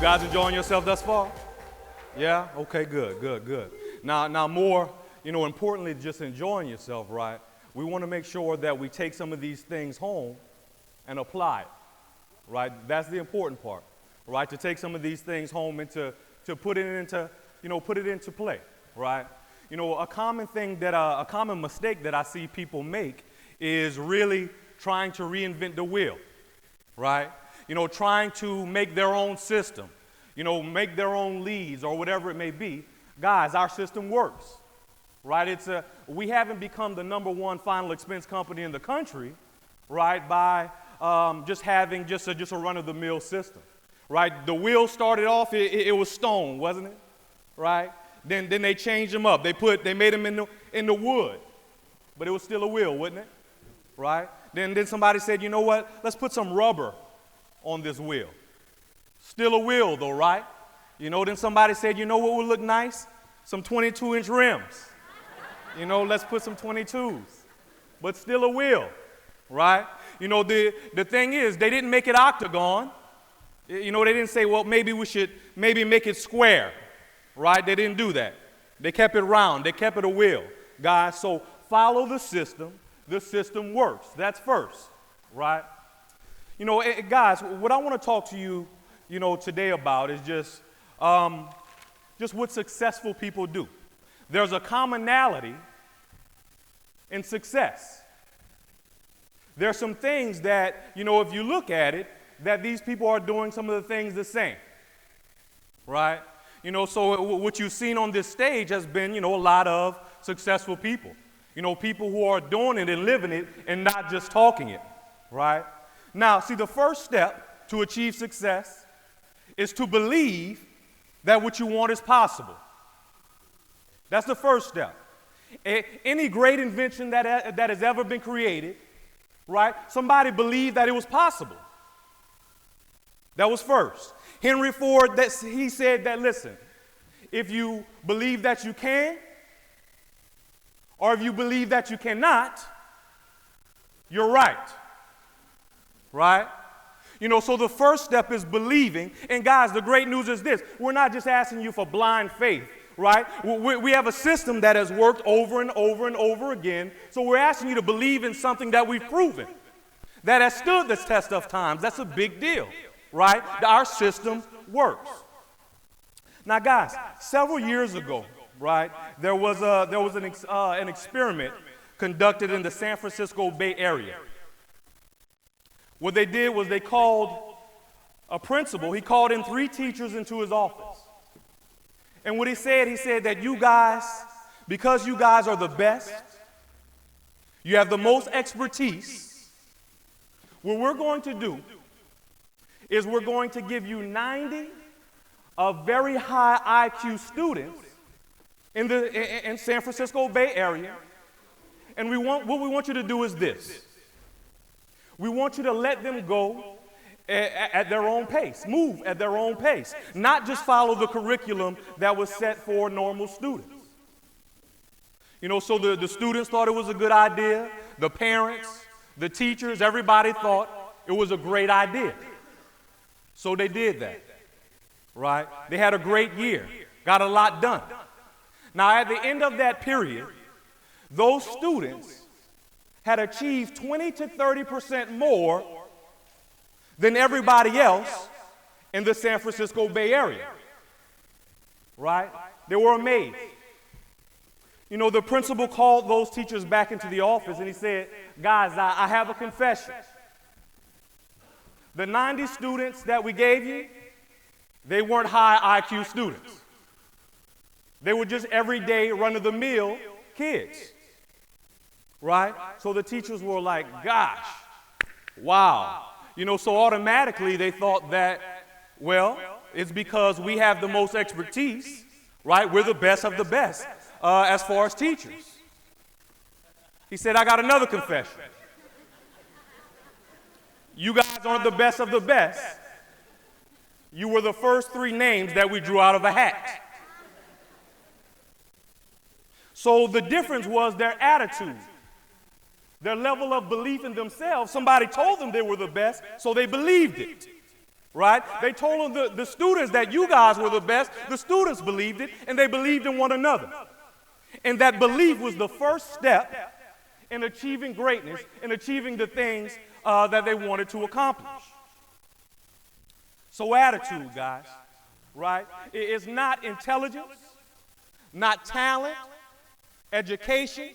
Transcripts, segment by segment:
guys enjoying yourself thus far? Yeah? Okay, good. Now more, importantly, just enjoying yourself, right? We want to make sure that we take some of these things home and apply it, right? That's the important part, right? To take some of these things home and to put it into play, right? A common mistake that I see people make is really trying to reinvent the wheel, right? Trying to make their own system, make their own leads or whatever it may be. Guys, our system works, right? We haven't become the #1 final expense company in the country, right, by just having just a run-of-the-mill system, right? The wheel started off, it was stone, wasn't it, right? Then they changed them up. They made them in the wood, but it was still a wheel, wasn't it, right? Then somebody said, you know what, let's put some rubber on this wheel. Still a wheel though, right? Then somebody said, you know what would look nice? Some 22-inch rims. Let's put some 22s. But still a wheel, right? The thing is, they didn't make it octagon. They didn't say, well, maybe we should make it square, right? They didn't do that. They kept it round. They kept it a wheel. Guys, so follow the system. The system works. That's first, right? Guys, what I want to talk to you, today about is just what successful people do. There's a commonality in success. There's some things that, if you look at it, that these people are doing some of the things the same, right? So what you've seen on this stage has been, a lot of successful people. People who are doing it and living it and not just talking it, right? Now, see, the first step to achieve success is to believe that what you want is possible. That's the first step. Any great invention that has ever been created, right? Somebody believed that it was possible. That was first. Henry Ford, he said that, listen, if you believe that you can, or if you believe that you cannot, you're right. Right? So the first step is believing. And guys, the great news is this. We're not just asking you for blind faith, right? We have a system that has worked over and over and over again. So we're asking you to believe in something that we've proven, that has stood the test of times. That's a big deal, right? Our system works. Now, guys, several years ago, right, there was an experiment conducted in the San Francisco Bay Area. What they did was they called a principal. He called in 3 teachers into his office. And what he said that you guys, because you guys are the best, you have the most expertise, what we're going to do is we're going to give you 90 of very high IQ students in San Francisco Bay Area. And what we want you to do is this. We want you to let them go at their own pace, move at their own pace, not just follow the curriculum that was set for normal students. So the students thought it was a good idea. The parents, the teachers, everybody thought it was a great idea. So they did that, right? They had a great year, got a lot done. Now, at the end of that period, those students had achieved 20 to 30% more than everybody else in the San Francisco Bay Area, right? They were amazed. The principal called those teachers back into the office and he said, guys, I have a confession. The 90 students that we gave you, they weren't high IQ students. They were just everyday run-of-the-mill kids. Right? So the teachers were like, gosh, wow. So automatically they thought that, well, it's because we have the most expertise, right? We're the best of the best as far as teachers. He said, I got another confession. You guys aren't the best of the best. You were the first 3 names that we drew out of a hat. So the difference was their attitude. Their level of belief in themselves. Somebody told them they were the best, so they believed it. right? They told the students that you guys were the best. The students believed it, and they believed in one another. And that belief was the first step in achieving greatness, in achieving the things that they wanted to accomplish. So attitude, guys, right? It's not intelligence, not talent, education,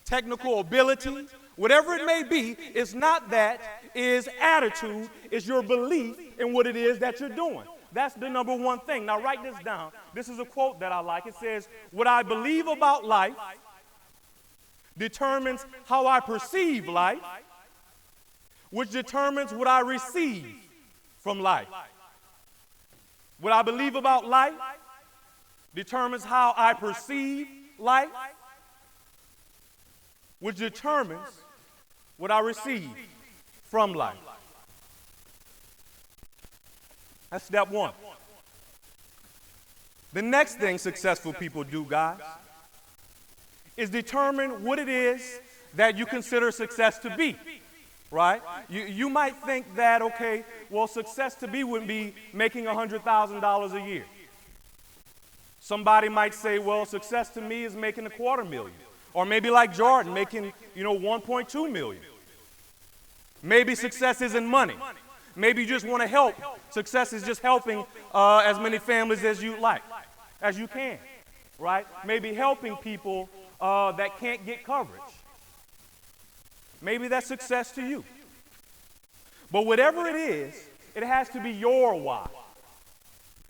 technical ability, whatever it may be. It's not that. Is attitude, is your belief in what it is that you're doing. That's the number one thing. Now write this down. This is a quote that I like. It says, "What I believe about life determines how I perceive life, which determines what I receive from life." What I believe about life determines how I perceive life, which determines what I receive from life. That's step one. The next thing successful people do, guys, is determine what it is that you consider success to be, right? You might think that, okay, well, success to be would be making $100,000 a year. Somebody might say, well, success to me is making $250,000. Or maybe like Jordan, making, $1.2 million. Maybe success isn't money. Maybe you just want to help. Success is just helping as many families as you like, as you can, right? Maybe helping people that can't get coverage. Maybe that's success to you. But whatever it is, it has to be your why.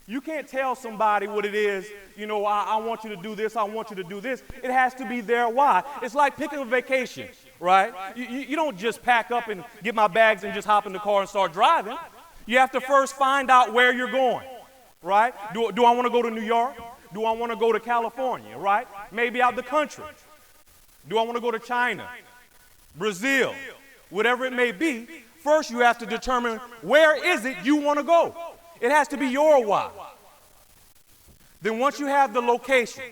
You can't tell somebody what it is, I want you to do this, I want you to do this. It has to be their why. It's like picking a vacation, right? You don't just pack up and get my bags and just hop in the car and start driving. You have to first find out where you're going, right? Do I want to go to New York? Do I want to go to California, right? Maybe out the country. Do I want to go to China, Brazil, whatever it may be? First, you have to determine where is it you want to go. It has to be your why. Then once you have the location,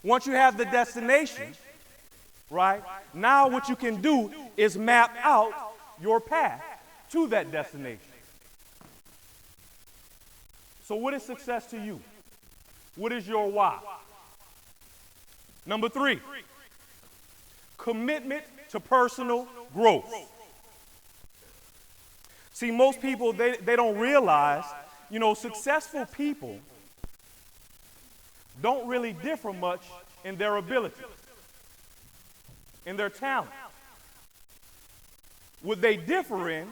once you have the destination, right, now what you can do is map out your path to that destination. So what is success to you? What is your why? Number 3, commitment to personal growth. See, most people, they don't realize, successful people don't really differ much in their ability, in their talent. What they differ in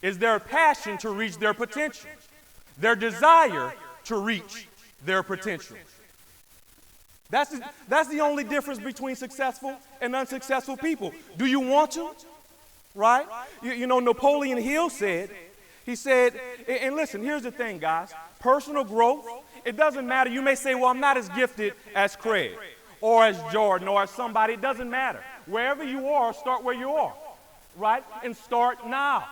is their passion to reach their potential, their desire to reach their potential. That's the only difference between successful and unsuccessful people. Do you want to? Right? Napoleon Hill said, and listen, here's the thing, guys. Personal growth, it doesn't matter. You may say, well, I'm not as gifted as Craig or as Jordan or as somebody. It doesn't matter. Wherever you are, start where you are, right? And start now.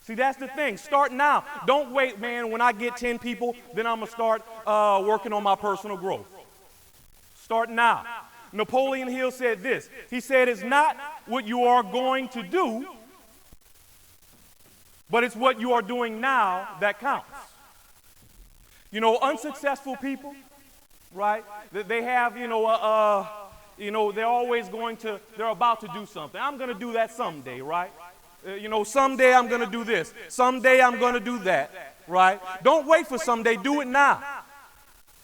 See, that's the thing. Start now. Don't wait, man, when I get 10 people, then I'm going to start working on my personal growth. Start now. Napoleon Hill said this. He said, it's not what you are going to do, but it's what you are doing now that counts. Unsuccessful people, right? They have, they're always they're about to do something. I'm going to do that someday, right? Someday I'm going to do this. Someday I'm going to do that, right? Don't wait for someday. Do it now.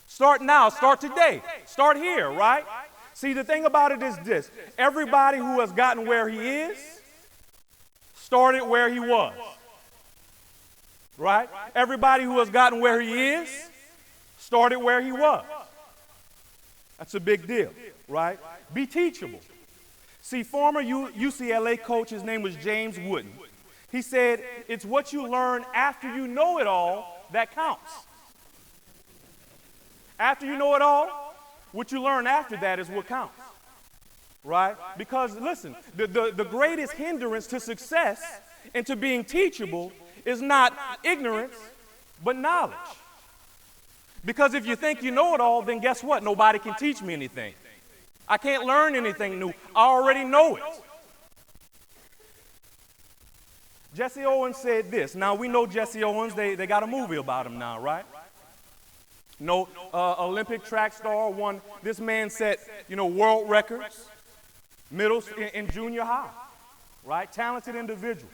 Start now. Start today. Start here, right? See, the thing about it is this. Everybody who has gotten where he is started where he was. Right? Everybody who has gotten where he is started where he was. That's a big deal, right? Be teachable. See, former UCLA coach, his name was James Wooden. He said, it's what you learn after you know it all that counts. After you know it all, what you learn after that is what counts, right? Because, listen, the greatest hindrance to success and to being teachable is not ignorance, but knowledge. Because if you think you know it all, then guess what? Nobody can teach me anything. I can't learn anything new. I already know it. Jesse Owens said this. Now, we know Jesse Owens. They got a movie about him now, right? No, Olympic track star won. This man set, world records, middle and junior high, right? Talented individual.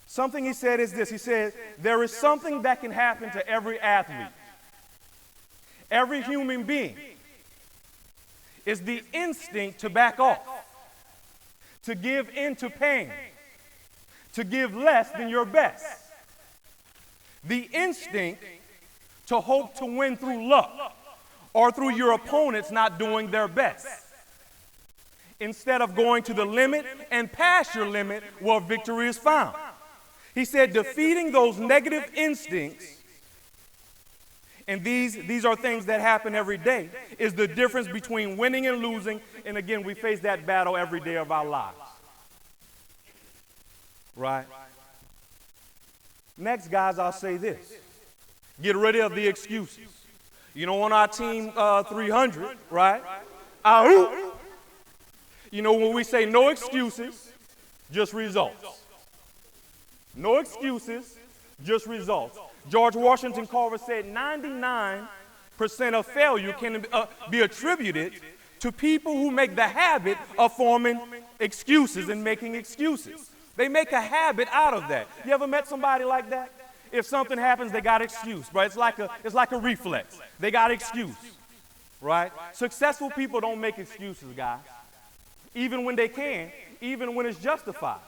Something he said is this. He said, there is something that can happen to every athlete, every human being. Is the instinct to back off, to give in to pain, to give less than your best. The instinct to hope to win through luck or through your opponents not doing their best, instead of going to the limit and past your limit where victory is found. He said defeating those negative instincts, and these are things that happen every day, is the difference between winning and losing. And again, we face that battle every day of our lives. Right? Next, guys, I'll say this. Get rid of the excuses. On our team 300, right? When we say no excuses, just results. No excuses, just results. George Washington Carver said 99% of failure can be attributed to people who make the habit of forming excuses and making excuses. They make a habit out of that. You ever met somebody like that? If something happens, they got excuse, right? It's like a reflex. They got excuse, right? Successful people don't make excuses, guys. Even when they can, even when it's justified.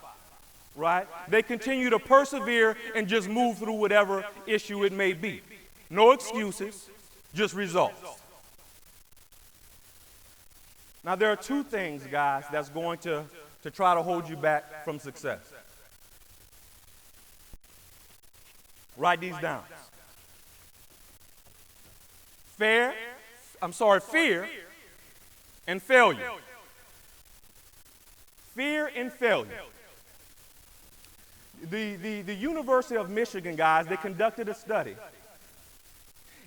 Right? They continue to persevere and just move through whatever issue it may be. No excuses, just results. Now, there are two things, guys, that's going to try to hold you back from success. Write these down. Fear and failure. Fear and failure. The University of Michigan, guys, they conducted a study.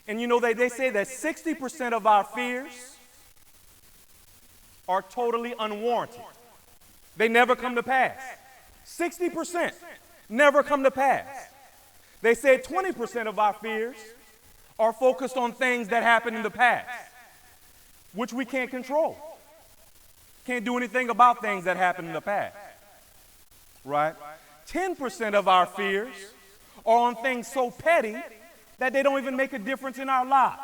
And they say that 60% of our fears are totally unwarranted. They never come to pass. 60% never come to pass. They said 20% of our fears are focused on things that happened in the past, which we can't control. Can't do anything about things that happened in the past. Right? 10% of our fears are on things so petty that they don't even make a difference in our lives.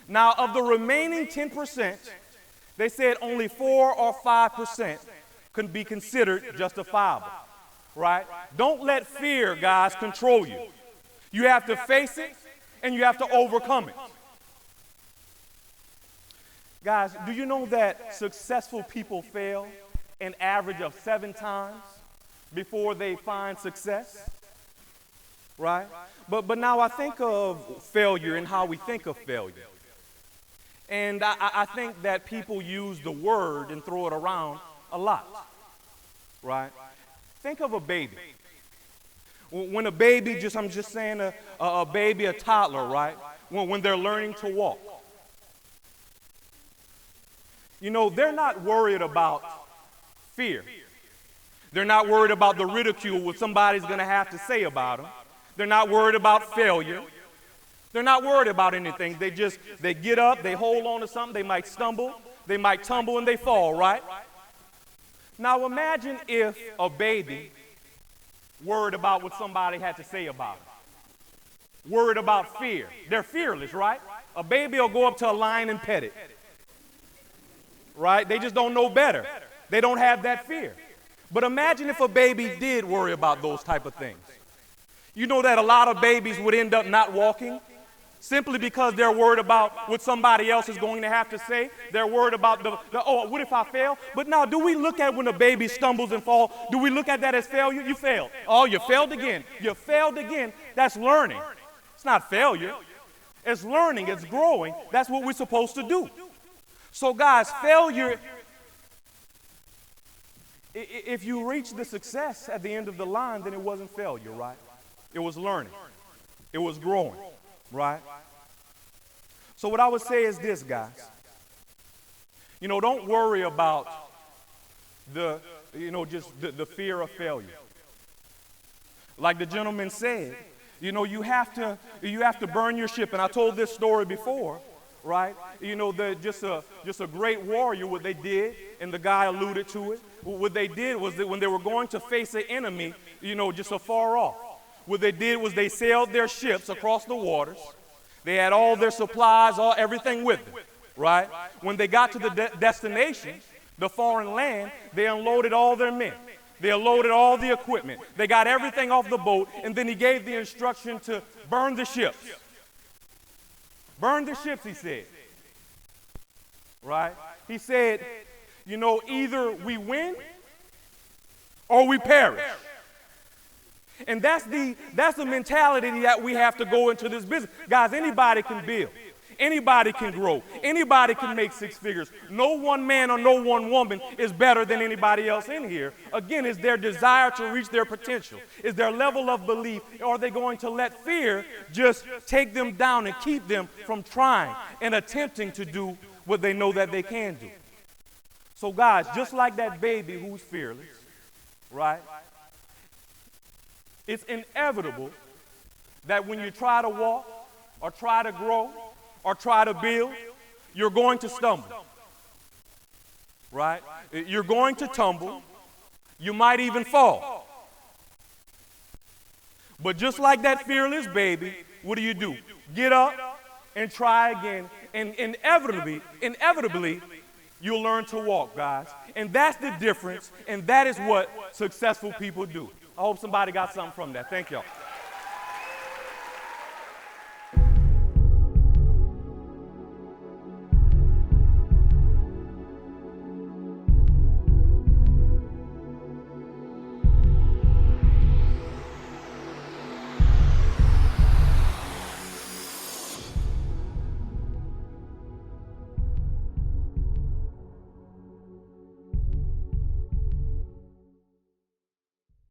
Now, of the remaining 10%, they said only 4 or 5% can be considered justifiable, right? Don't let fear, guys, control you. You have to face it and you have to overcome it. Guys, do you know that successful people fail an average of 7 times before they find success, right? But now I think of failure and how we think of failure. And I think that people use the word and throw it around a lot, right? Think of a baby. When a baby, I'm just saying a baby, a toddler, right? When they're learning to walk. They're not worried about fear. They're not worried about the ridicule what somebody's going to have to say about them. They're not worried about failure. They're not worried about anything. They get up, they hold on to something, they might stumble, they might tumble, and they fall, right? Now imagine if a baby worried about what somebody had to say about them. Worried about fear. They're fearless, right? A baby will go up to a lion and pet it. Right? They just don't know better. They don't have that fear. But imagine if a baby did worry about those type of things. You know that a lot of babies would end up not walking simply because they're worried about what somebody else is going to have to say. They're worried about what if I fail? But now, do we look at when a baby stumbles and falls, do we look at that as failure? You failed. Oh, you failed again. You failed again. That's learning. It's not failure. It's learning. It's growing. That's what we're supposed to do. So guys, failure, if you reach the success at the end of the line, then it wasn't failure, right? It was learning. It was growing, right? So what I would say is this, guys. Don't worry about the fear of failure. Like the gentleman said, you know, you have to burn your ship. And I told this story before, right? You know, just a great warrior, what they did, and the guy alluded to it. What they did was that when they were going to face an enemy, you know, just afar off, what they did was they sailed their ships across the waters. They had all their supplies, everything with them, right? When they got to the destination, the foreign land, they unloaded all their men. They unloaded all the equipment. They got everything off the boat, and then he gave the instruction to burn the ships. Burn the ships, he said. Right? He said, you know, either we win or we perish. And that's the mentality that we have to go into this business. Guys, anybody can build. Anybody can grow. Anybody can make six figures. No one man or no one woman is better than anybody else in here. Again, it's their desire to reach their potential. It's their level of belief. Or are they going to let fear just take them down and keep them from trying and attempting to do what they know that they can do? So guys, just like that baby who's fearless, right? It's inevitable that when you try to walk or try to grow or try to build, you're going to stumble, right? You're going to tumble. You might even fall. But just like that fearless baby, what do? Get up and try again. And inevitably, you'll learn to walk, guys. And that's the difference, and that is what successful people do. I hope somebody got something from that. Thank y'all.